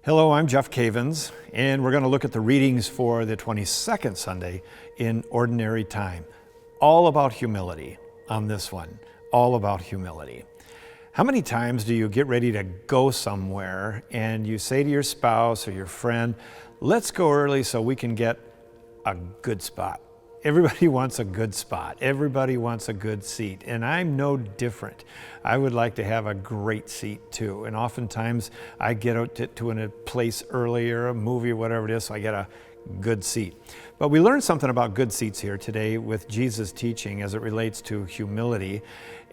Hello, I'm Jeff Cavins, and we're going to look at the readings for the 22nd Sunday in Ordinary Time. All about humility on this one, all about humility. How many times do you get ready to go somewhere and you say to your spouse or your friend, let's go early so we can get a good spot? Everybody wants a good spot. Everybody wants a good seat, and I'm no different. I would like to have a great seat too, and oftentimes I get out to a place early or a movie or whatever it is, so I get a good seat. But we learned something about good seats here today with Jesus' teaching as it relates to humility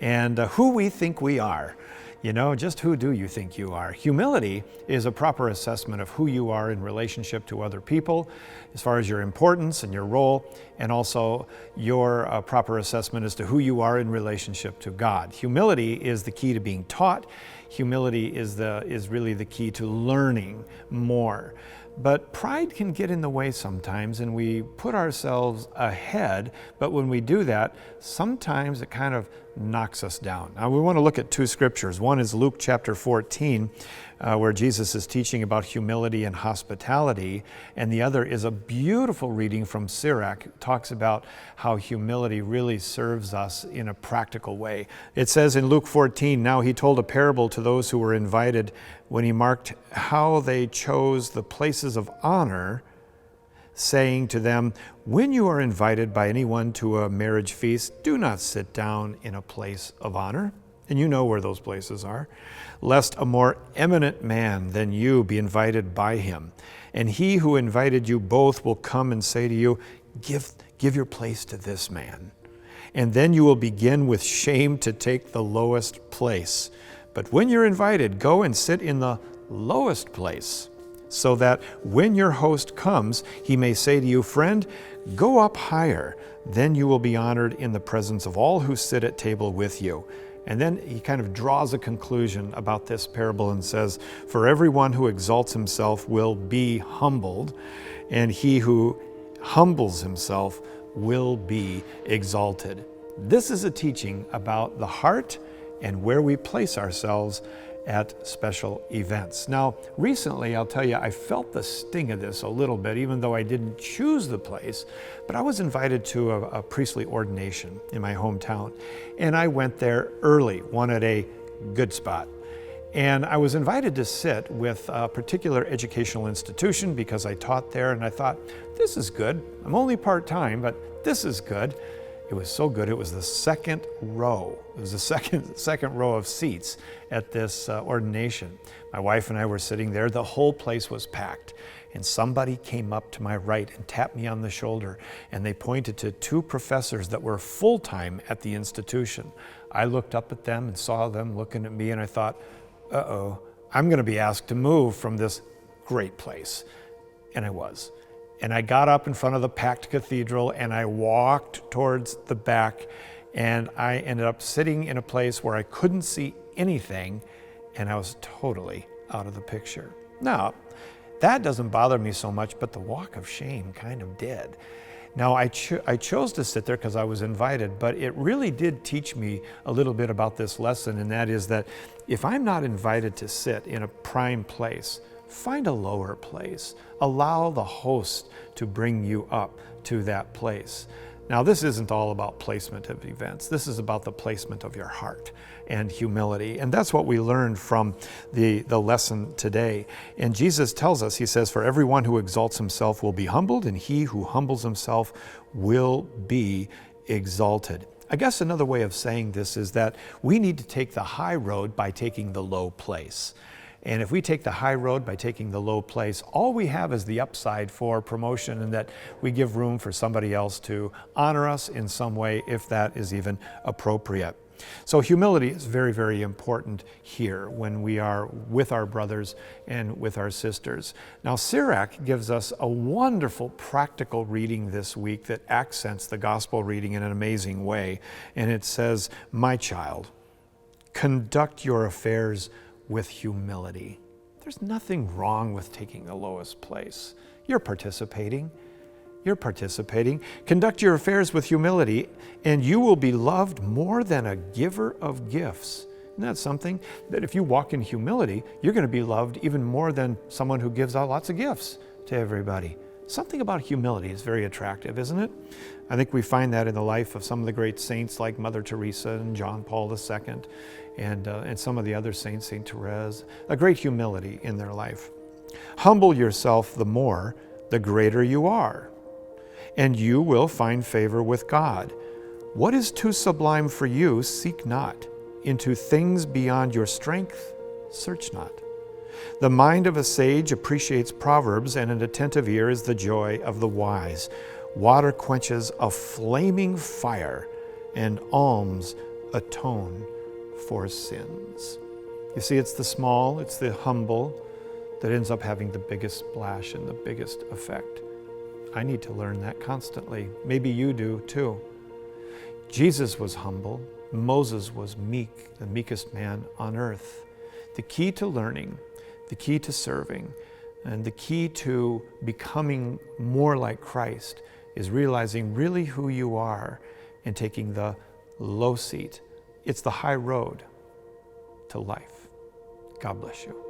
and who we think we are. You know, just who do you think you are? Humility is a proper assessment of who you are in relationship to other people, as far as your importance and your role, and also your proper assessment as to who you are in relationship to God. Humility is the key to being taught. Humility is really the key to learning more. But pride can get in the way sometimes, and we put ourselves ahead, but when we do that, sometimes it kind of knocks us down. Now we want to look at two scriptures. One is Luke chapter 14, where Jesus is teaching about humility and hospitality, and the other is a beautiful reading from Sirach. It talks about how humility really serves us in a practical way. It says in Luke 14, now he told a parable to those who were invited when he marked how they chose the places of honor, saying to them, when you are invited by anyone to a marriage feast, do not sit down in a place of honor. And you know where those places are, lest a more eminent man than you be invited by him. And he who invited you both will come and say to you, give your place to this man. And then you will begin with shame to take the lowest place. But when you're invited, go and sit in the lowest place, so that when your host comes, he may say to you, friend, go up higher. Then you will be honored in the presence of all who sit at table with you. And then he kind of draws a conclusion about this parable and says, for everyone who exalts himself will be humbled, and he who humbles himself will be exalted. This is a teaching about the heart and where we place ourselves at special events. Now, recently, I'll tell you, I felt the sting of this a little bit, even though I didn't choose the place, but I was invited to a priestly ordination in my hometown, and I went there early, wanted a good spot. And I was invited to sit with a particular educational institution because I taught there, and I thought, this is good. I'm only part-time, but this is good. It was so good. It was the second row. It was the second row of seats at this ordination. My wife and I were sitting there. The whole place was packed. And somebody came up to my right and tapped me on the shoulder. And they pointed to two professors that were full-time at the institution. I looked up at them and saw them looking at me, and I thought, uh-oh, I'm going to be asked to move from this great place. And I was. And I got up in front of the packed cathedral and I walked towards the back, and I ended up sitting in a place where I couldn't see anything, and I was totally out of the picture. Now, that doesn't bother me so much, but the walk of shame kind of did. Now, I chose to sit there because I was invited, but it really did teach me a little bit about this lesson, and that is that if I'm not invited to sit in a prime place, find a lower place. Allow the host to bring you up to that place. Now, this isn't all about placement of events. This is about the placement of your heart and humility. And that's what we learned from the lesson today. And Jesus tells us, he says, for everyone who exalts himself will be humbled, and he who humbles himself will be exalted. I guess another way of saying this is that we need to take the high road by taking the low place. And if we take the high road by taking the low place, all we have is the upside for promotion, and that we give room for somebody else to honor us in some way, if that is even appropriate. So humility is very, very important here when we are with our brothers and with our sisters. Now, Sirach gives us a wonderful practical reading this week that accents the gospel reading in an amazing way. And it says, my child, conduct your affairs with humility. There's nothing wrong with taking the lowest place. You're participating. You're participating. Conduct your affairs with humility, and you will be loved more than a giver of gifts. Isn't that something? That if you walk in humility, you're going to be loved even more than someone who gives out lots of gifts to everybody. Something about humility is very attractive, isn't it? I think we find that in the life of some of the great saints like Mother Teresa and John Paul II and some of the other saints, St. Therese, a great humility in their life. Humble yourself the more, the greater you are, and you will find favor with God. What is too sublime for you, seek not. Into things beyond your strength, search not. The mind of a sage appreciates proverbs, and an attentive ear is the joy of the wise. Water quenches a flaming fire, and alms atone for sins. You see, it's the small, it's the humble that ends up having the biggest splash and the biggest effect. I need to learn that constantly. Maybe you do too. Jesus was humble. Moses was meek, the meekest man on earth. The key to learning, the key to serving, and the key to becoming more like Christ is realizing really who you are and taking the low seat. It's the high road to life. God bless you.